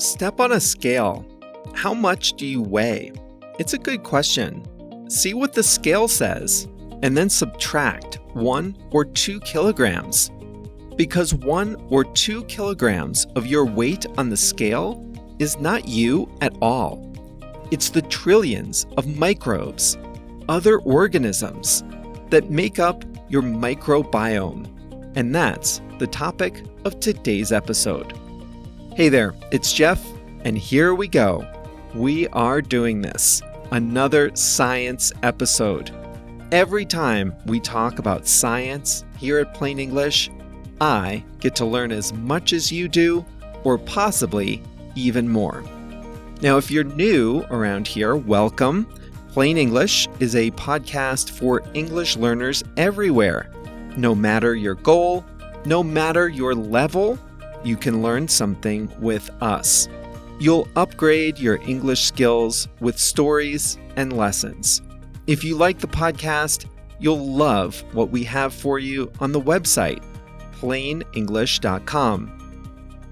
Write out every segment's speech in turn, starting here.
Step on a scale. How much do you weigh? It's a good question. See what the scale says, and then subtract 1 or 2 kilograms. Because 1 or 2 kilograms of your weight on the scale is not you at all. It's the trillions of microbes, other organisms, that make up your microbiome. And that's the topic of today's episode. Hey there, it's Jeff, and here we go. We are doing this. Another science episode. Every time we talk about science here at Plain English, I get to learn as much as you do, or possibly even more. Now, if you're new around here, welcome. Plain English is a podcast for English learners everywhere. No matter your goal, no matter your level, you can learn something with us. You'll upgrade your English skills with stories and lessons. If you like the podcast, you'll love what we have for you on the website, plainenglish.com.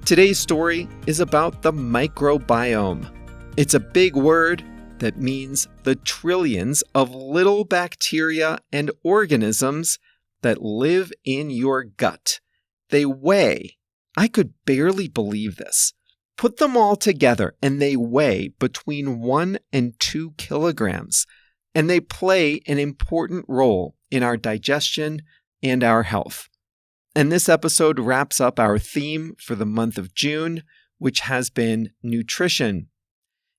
Today's story is about the microbiome. It's a big word that means the trillions of little bacteria and organisms that live in your gut. They weigh. I could barely believe this. Put them all together and they weigh between 1 and 2 kilograms, and they play an important role in our digestion and our health. And this episode wraps up our theme for the month of June, which has been nutrition.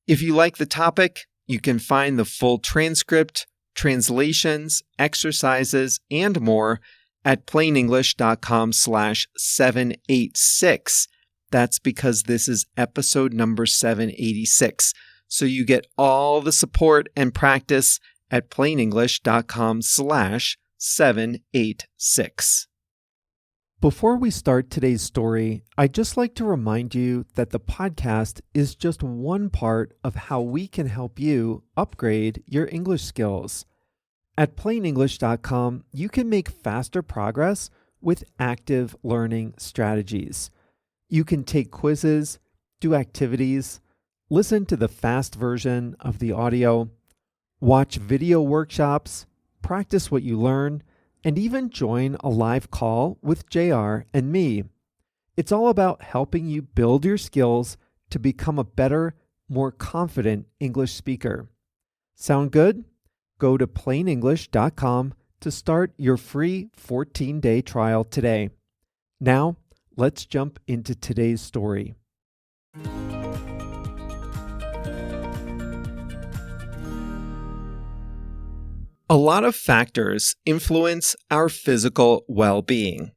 If you like the topic, you can find the full transcript, translations, exercises, and more at plainenglish.com/786. That's because this is episode number 786. So you get all the support and practice at plainenglish.com/786. Before we start today's story, I'd just like to remind you that the podcast is just one part of how we can help you upgrade your English skills. At plainenglish.com, you can make faster progress with active learning strategies. You can take quizzes, do activities, listen to the fast version of the audio, watch video workshops, practice what you learn, and even join a live call with JR and me. It's all about helping you build your skills to become a better, more confident English speaker. Sound good? Go to plainenglish.com to start your free 14-day trial today. Now, let's jump into today's story. A lot of factors influence our physical well-being.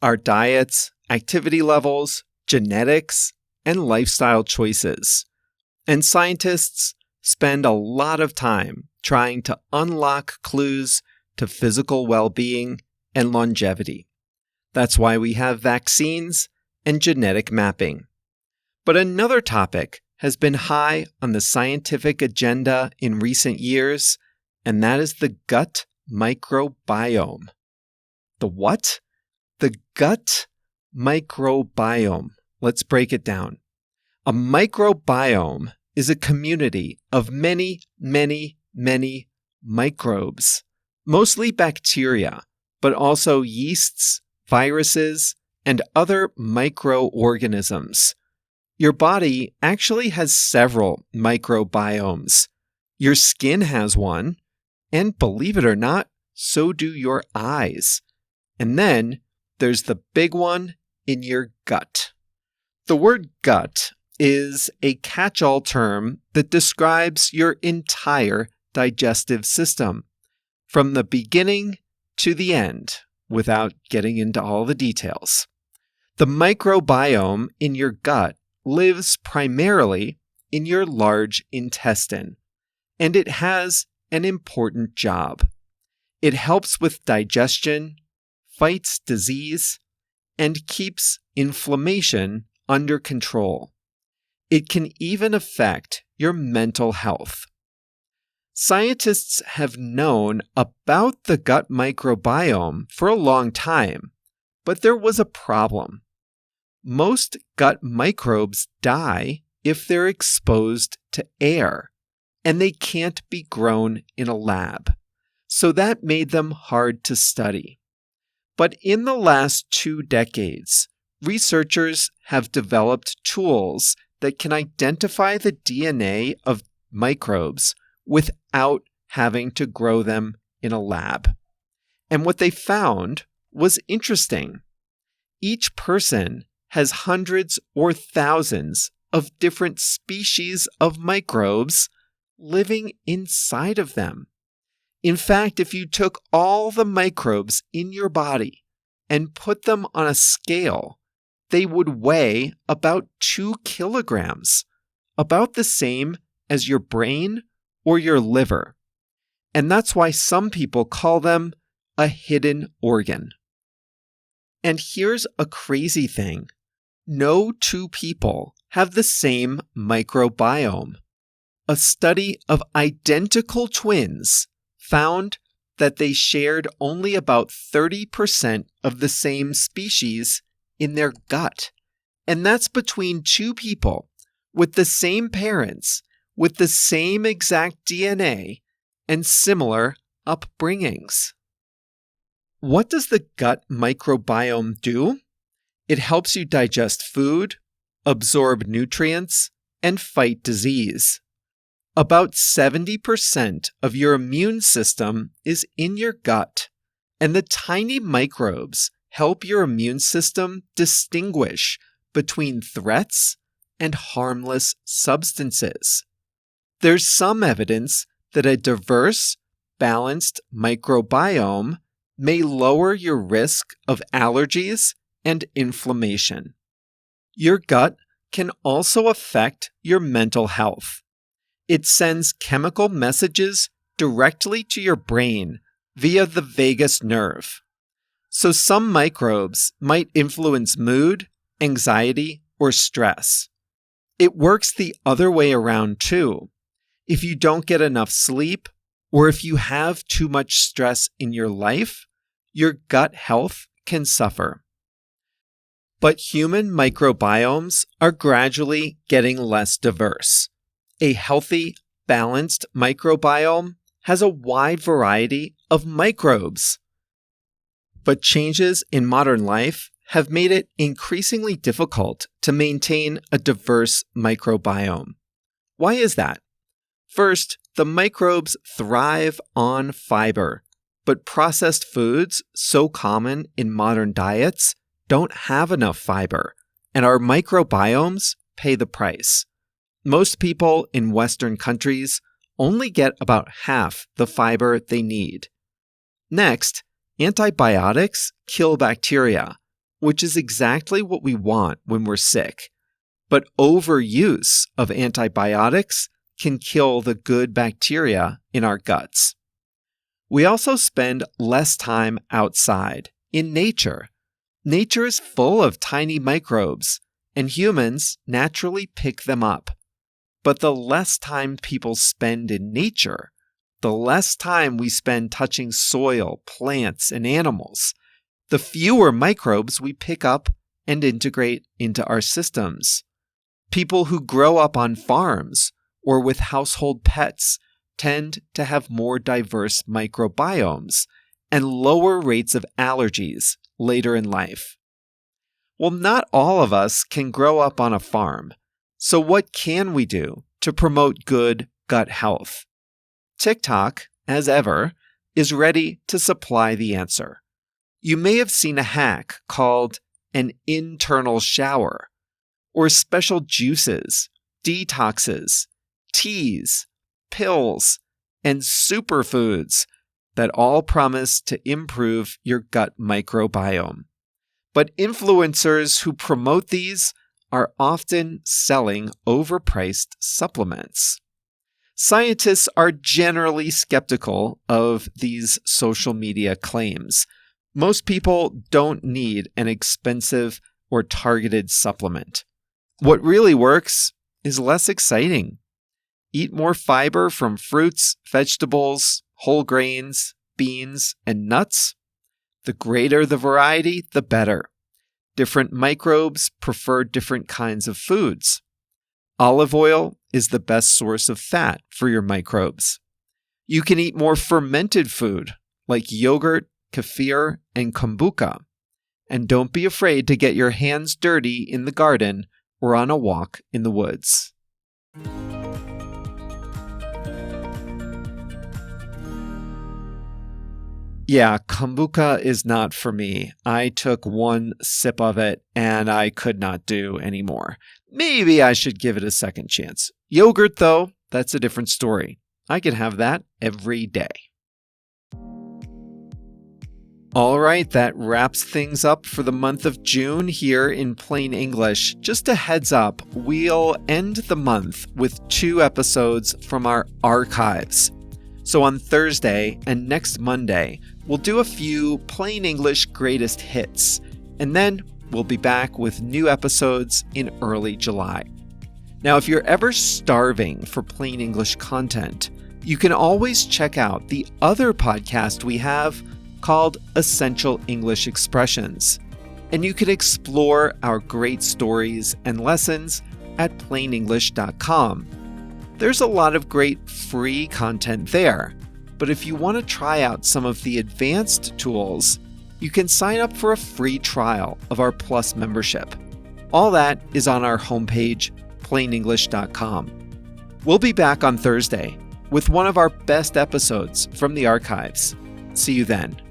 Our diets, activity levels, genetics, and lifestyle choices. And scientists spend a lot of time trying to unlock clues to physical well-being and longevity. That's why we have vaccines and genetic mapping. But another topic has been high on the scientific agenda in recent years, and that is the gut microbiome. The what? The gut microbiome. Let's break it down. A microbiome is a community of many microbes, mostly bacteria, but also yeasts, viruses, and other microorganisms. Your body actually has several microbiomes. Your skin has one, and believe it or not, so do your eyes. And then there's the big one in your gut. The word gut is a catch-all term that describes your entire digestive system, from the beginning to the end, without getting into all the details. The microbiome in your gut lives primarily in your large intestine, and it has an important job. It helps with digestion, fights disease, and keeps inflammation under control. It can even affect your mental health. Scientists have known about the gut microbiome for a long time, but there was a problem. Most gut microbes die if they're exposed to air, and they can't be grown in a lab. So that made them hard to study. But in the last 2 decades, researchers have developed tools that can identify the DNA of microbes without having to grow them in a lab. And what they found was interesting. Each person has hundreds or thousands of different species of microbes living inside of them. In fact, if you took all the microbes in your body and put them on a scale, they would weigh about 2 kilograms, about the same as your brain or your liver. And that's why some people call them a hidden organ. And here's a crazy thing. No 2 people have the same microbiome. A study of identical twins found that they shared only about 30% of the same species in their gut. And that's between 2 people with the same parents, with the same exact DNA, and similar upbringings. What does the gut microbiome do? It helps you digest food, absorb nutrients, and fight disease. About 70% of your immune system is in your gut, and the tiny microbes help your immune system distinguish between threats and harmless substances. There's some evidence that a diverse, balanced microbiome may lower your risk of allergies and inflammation. Your gut can also affect your mental health. It sends chemical messages directly to your brain via the vagus nerve. So some microbes might influence mood, anxiety, or stress. It works the other way around too. If you don't get enough sleep, or if you have too much stress in your life, your gut health can suffer. But human microbiomes are gradually getting less diverse. A healthy, balanced microbiome has a wide variety of microbes. But changes in modern life have made it increasingly difficult to maintain a diverse microbiome. Why is that? First, the microbes thrive on fiber, but processed foods, so common in modern diets, don't have enough fiber, and our microbiomes pay the price. Most people in Western countries only get about half the fiber they need. Next, antibiotics kill bacteria, which is exactly what we want when we're sick. But overuse of antibiotics can kill the good bacteria in our guts. We also spend less time outside, in nature. Nature is full of tiny microbes, and humans naturally pick them up. But the less time people spend in nature, the less time we spend touching soil, plants, and animals, the fewer microbes we pick up and integrate into our systems. People who grow up on farms or with household pets tend to have more diverse microbiomes and lower rates of allergies later in life. Well, not all of us can grow up on a farm. So what can we do to promote good gut health? TikTok, as ever, is ready to supply the answer. You may have seen a hack called an internal shower, or special juices, detoxes, teas, pills, and superfoods that all promise to improve your gut microbiome. But influencers who promote these are often selling overpriced supplements. Scientists are generally skeptical of these social media claims. Most people don't need an expensive or targeted supplement. What really works is less exciting. Eat more fiber from fruits, vegetables, whole grains, beans, and nuts. The greater the variety, the better. Different microbes prefer different kinds of foods. Olive oil is the best source of fat for your microbes. You can eat more fermented food like yogurt, kefir, and kombucha. And don't be afraid to get your hands dirty in the garden or on a walk in the woods. Yeah, kombucha is not for me. I took one sip of it and I could not do anymore. Maybe I should give it a second chance. Yogurt, though, that's a different story. I could have that every day. All right, that wraps things up for the month of June here in Plain English. Just a heads up, we'll end the month with 2 episodes from our archives. So on Thursday and next Monday, we'll do a few Plain English greatest hits, and then we'll be back with new episodes in early July. Now, if you're ever starving for Plain English content, you can always check out the other podcast we have called Essential English Expressions, and you can explore our great stories and lessons at plainenglish.com. There's a lot of great free content there, but if you want to try out some of the advanced tools, you can sign up for a free trial of our Plus membership. All that is on our homepage, plainenglish.com. We'll be back on Thursday with one of our best episodes from the archives. See you then.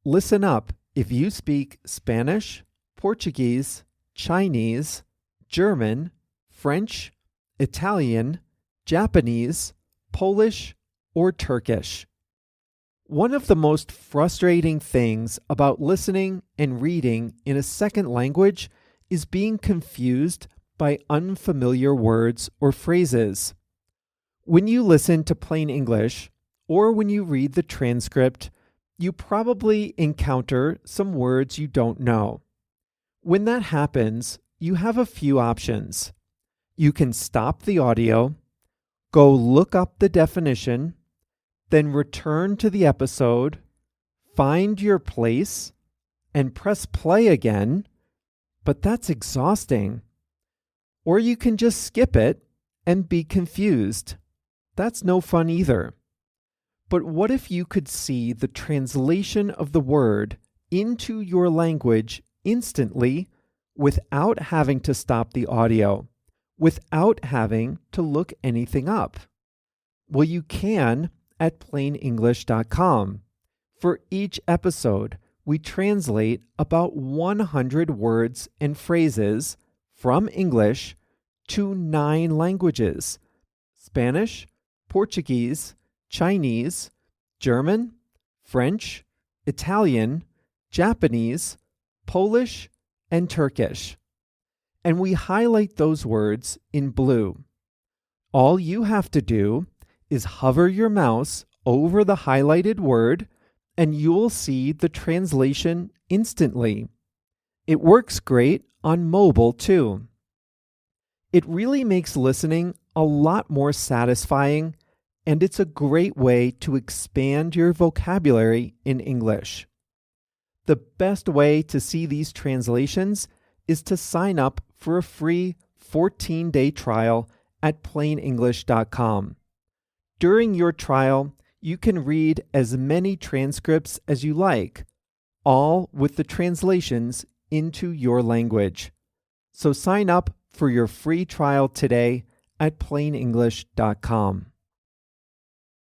Listen up if you speak Spanish, Portuguese, Chinese, German, French, Italian, Japanese, Polish, or Turkish. One of the most frustrating things about listening and reading in a second language is being confused by unfamiliar words or phrases. When you listen to Plain English, or when you read the transcript, you probably encounter some words you don't know. When that happens, you have a few options. You can stop the audio, go look up the definition, then return to the episode, find your place, and press play again, but that's exhausting. Or you can just skip it and be confused. That's no fun either. But what if you could see the translation of the word into your language instantly without having to stop the audio, without having to look anything up? Well, you can at plainenglish.com. For each episode, we translate about 100 words and phrases from English to 9 languages: Spanish, Portuguese, Chinese, German, French, Italian, Japanese, Polish, and Turkish. And we highlight those words in blue. All you have to do is hover your mouse over the highlighted word, and you'll see the translation instantly. It works great on mobile too. It really makes listening a lot more satisfying, and it's a great way to expand your vocabulary in English. The best way to see these translations is to sign up for a free 14-day trial at plainenglish.com. During your trial, you can read as many transcripts as you like, all with the translations into your language. So sign up for your free trial today at plainenglish.com.